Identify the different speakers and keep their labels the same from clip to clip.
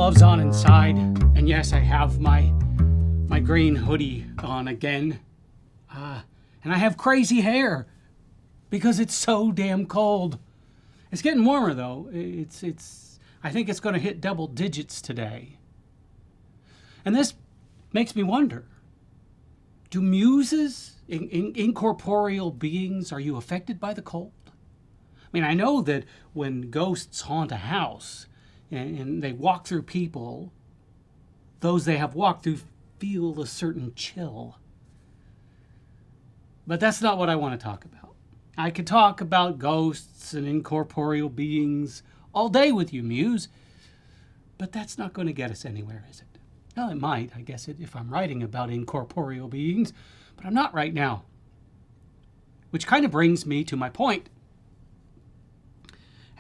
Speaker 1: gloves on inside, and yes, I have my green hoodie on again. And I have crazy hair because it's so damn cold. It's getting warmer though. I think it's going to hit double digits today. And this makes me wonder, do muses, incorporeal beings, are you affected by the cold? I mean, I know that when ghosts haunt a house and they walk through people, those they have walked through feel a certain chill. But that's not what I want to talk about. I could talk about ghosts and incorporeal beings all day with you, Muse, but that's not going to get us anywhere, is it? Well, it might, I guess, if I'm writing about incorporeal beings, but I'm not right now. Which kind of brings me to my point.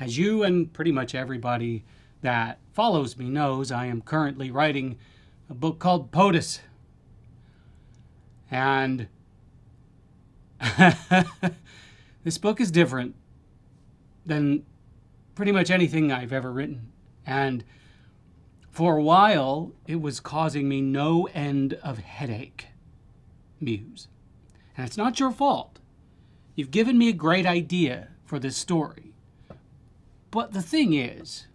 Speaker 1: As you and pretty much everybody that follows me knows, I am currently writing a book called POTUS. And this book is different than pretty much anything I've ever written. And for a while, it was causing me no end of headache, Muse. And it's not your fault. You've given me a great idea for this story. But the thing is,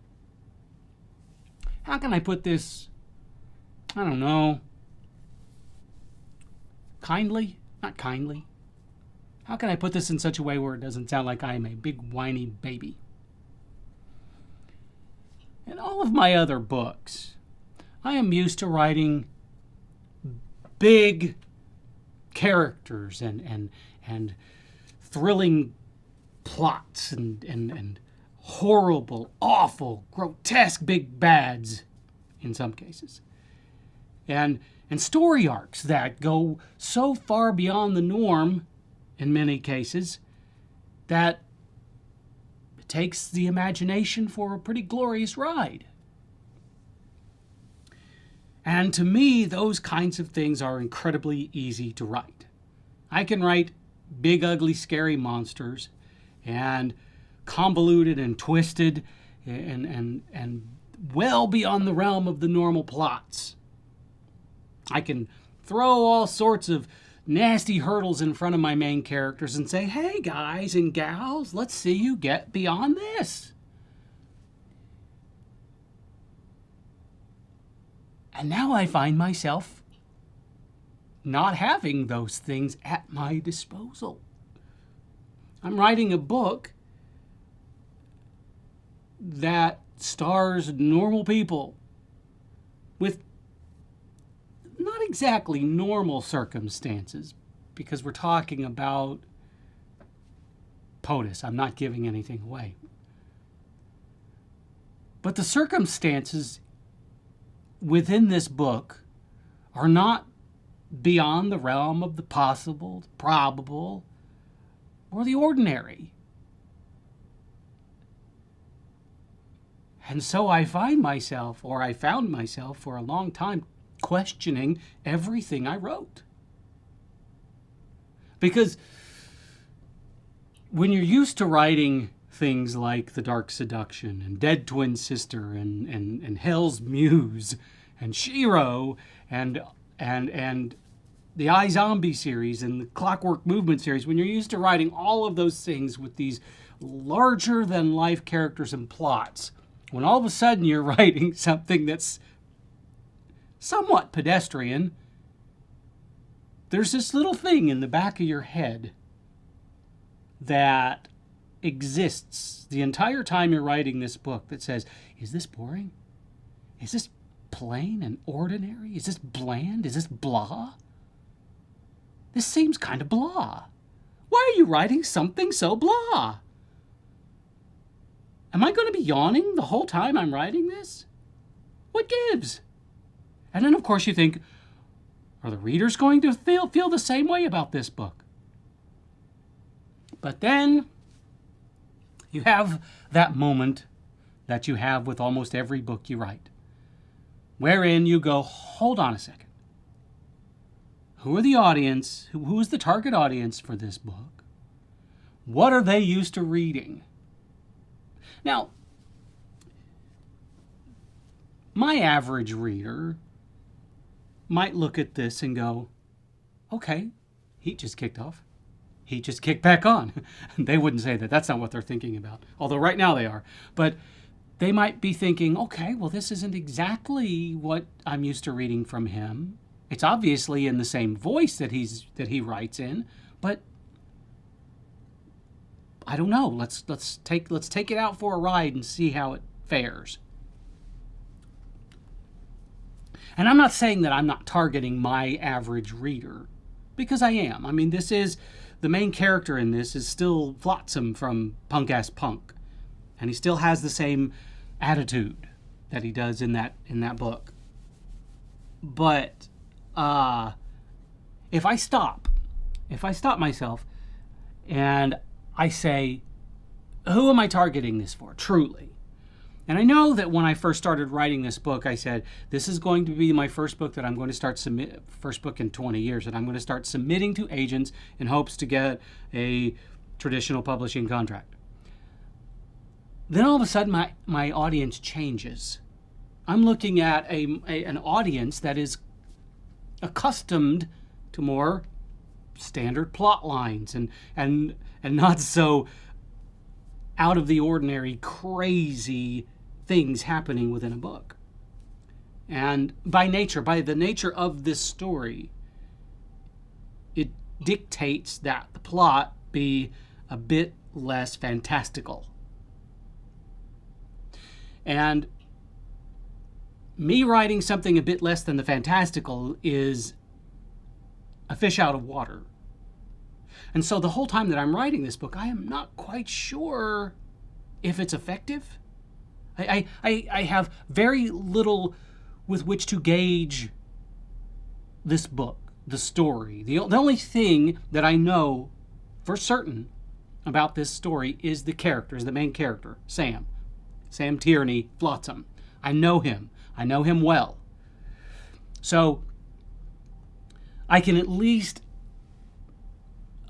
Speaker 1: how can I put this, I don't know, kindly? Not kindly. How can I put this in such a way where it doesn't sound like I am a big whiny baby? In all of my other books, I am used to writing big characters and thrilling plots and horrible, awful, grotesque big bads in some cases. And story arcs that go so far beyond the norm in many cases that it takes the imagination for a pretty glorious ride. And to me, those kinds of things are incredibly easy to write. I can write big, ugly, scary monsters and convoluted and twisted and well beyond the realm of the normal plots. I can throw all sorts of nasty hurdles in front of my main characters and say, hey guys and gals, let's see you get beyond this. And now I find myself not having those things at my disposal. I'm writing a book that stars normal people with not exactly normal circumstances, because we're talking about POTUS. I'm not giving anything away. But the circumstances within this book are not beyond the realm of the possible, the probable, or the ordinary. And so I found myself for a long time questioning everything I wrote. Because when you're used to writing things like The Dark Seduction and Dead Twin Sister and Hell's Muse and Shiro and the iZombie series and the Clockwork Movement series, when you're used to writing all of those things with these larger than life characters and plots, when all of a sudden you're writing something that's somewhat pedestrian, there's this little thing in the back of your head that exists the entire time you're writing this book that says, is this boring? Is this plain and ordinary? Is this bland? Is this blah? This seems kind of blah. Why are you writing something so blah? Am I going to be yawning the whole time I'm writing this? What gives? And then, of course, you think, are the readers going to feel the same way about this book? But then you have that moment that you have with almost every book you write, wherein you go, hold on a second. Who are the audience? Who is the target audience for this book? What are they used to reading? Now, My average reader might look at this and go, okay, heat just kicked off. Heat just kicked back on. They wouldn't say that. That's not what they're thinking about. Although right now they are. But they might be thinking, okay, well, this isn't exactly what I'm used to reading from him. It's obviously in the same voice that he writes in, but I don't know. Let's take it out for a ride and see how it fares. And I'm not saying that I'm not targeting my average reader, because I am. I mean, the main character in this is still Flotsam from Punk Ass Punk, and he still has the same attitude that he does in that book. But if I stop myself and I say, who am I targeting this for, truly? And I know that when I first started writing this book, I said, this is going to be my first book that I'm going to start first book in 20 years, that I'm going to start submitting to agents in hopes to get a traditional publishing contract. Then all of a sudden, my audience changes. I'm looking at an audience that is accustomed to more standard plot lines and not so out of the ordinary, crazy things happening within a book. And by the nature of this story, it dictates that the plot be a bit less fantastical. And me writing something a bit less than the fantastical is a fish out of water. And so the whole time that I'm writing this book, I am not quite sure if it's effective. I have very little with which to gauge this book, the story. The only thing that I know for certain about this story is the main character, Sam. Sam Tierney Flotsam. I know him. I know him well. So I can at least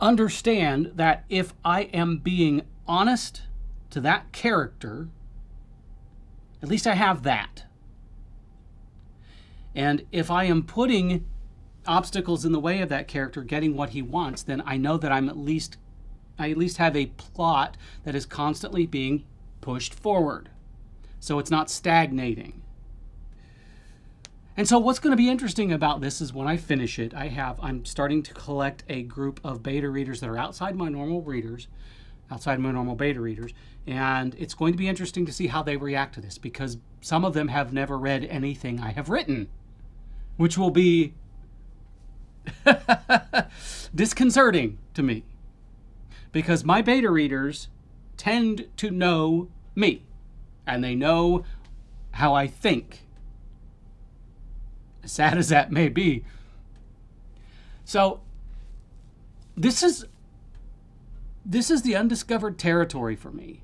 Speaker 1: understand that if I am being honest to that character, at least I have that. And if I am putting obstacles in the way of that character getting what he wants, then I know that I at least have a plot that is constantly being pushed forward. So it's not stagnating. And so what's going to be interesting about this is when I finish it, I'm starting to collect a group of beta readers that are outside my normal beta readers, and it's going to be interesting to see how they react to this, because some of them have never read anything I have written, which will be disconcerting to me, because my beta readers tend to know me, and they know how I think, as sad as that may be. So this is the undiscovered territory for me.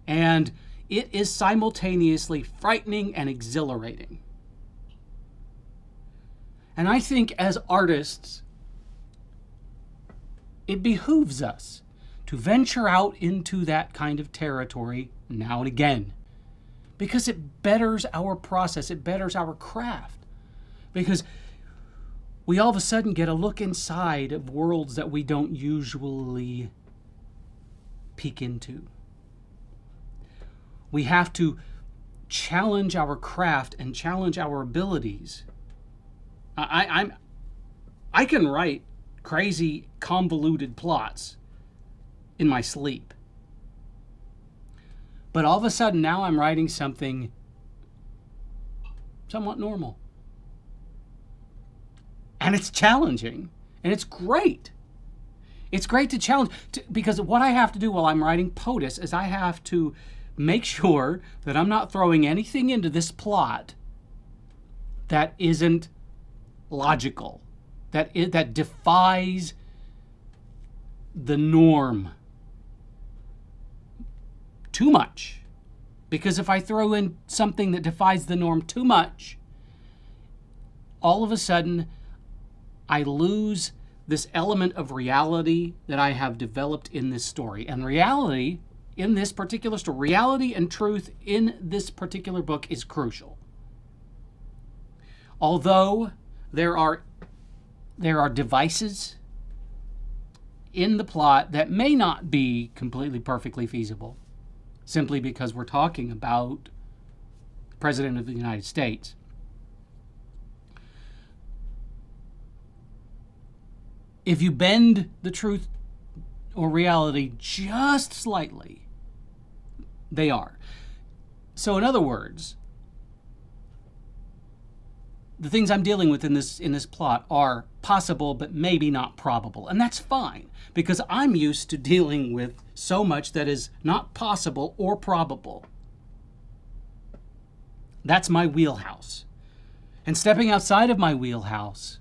Speaker 1: And it is simultaneously frightening and exhilarating. And I think as artists, it behooves us to venture out into that kind of territory now and again, because it betters our process, it betters our craft. Because we all of a sudden get a look inside of worlds that we don't usually peek into. We have to challenge our craft and challenge our abilities. I can write crazy, convoluted plots in my sleep. But all of a sudden now I'm writing something somewhat normal. And it's challenging, and it's great. It's great to challenge, because what I have to do while I'm writing POTUS is I have to make sure that I'm not throwing anything into this plot that isn't logical, that defies the norm too much. Because if I throw in something that defies the norm too much, all of a sudden I lose this element of reality that I have developed in this story. And reality in this particular story. Reality and truth in this particular book is crucial. Although there are devices in the plot that may not be completely perfectly feasible, simply because we're talking about the President of the United States. If you bend the truth or reality just slightly, they are. So in other words, the things I'm dealing with in this plot are possible but maybe not probable. And that's fine, because I'm used to dealing with so much that is not possible or probable. That's my wheelhouse. And stepping outside of my wheelhouse,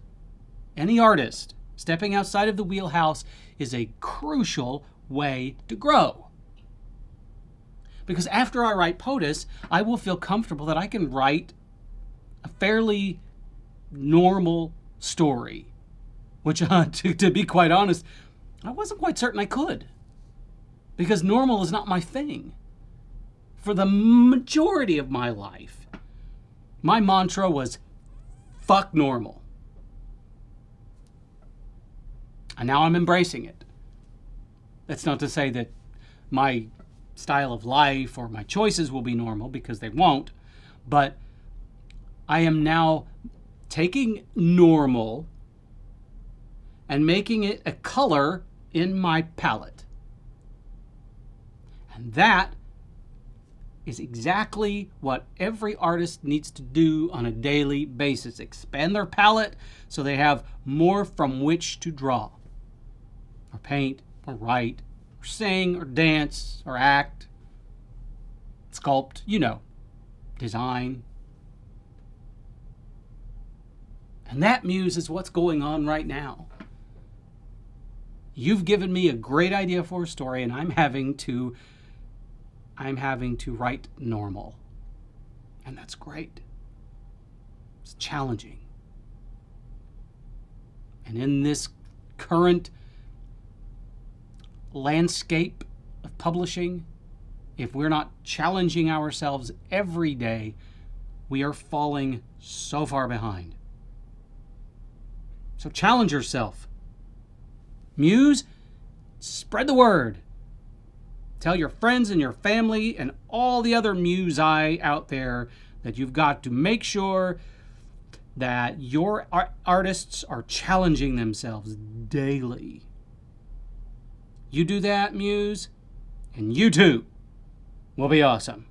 Speaker 1: any artist stepping outside of the wheelhouse is a crucial way to grow. Because after I write POTUS, I will feel comfortable that I can write a fairly normal story, which, to be quite honest, I wasn't quite certain I could. Because normal is not my thing. For the majority of my life, my mantra was, fuck normal. And now I'm embracing it. That's not to say that my style of life or my choices will be normal, because they won't. But I am now taking normal and making it a color in my palette. And that is exactly what every artist needs to do on a daily basis. Expand their palette so they have more from which to draw, or paint, or write, or sing, or dance, or act, sculpt, design. And that, Muse, is what's going on right now. You've given me a great idea for a story, and I'm having to write normal. And that's great. It's challenging. And in this current landscape of publishing, if we're not challenging ourselves every day, we are falling so far behind. So challenge yourself. Muse, spread the word. Tell your friends and your family and all the other Muse-I out there that you've got to make sure that your artists are challenging themselves daily. You do that, Muse, and you too will be awesome.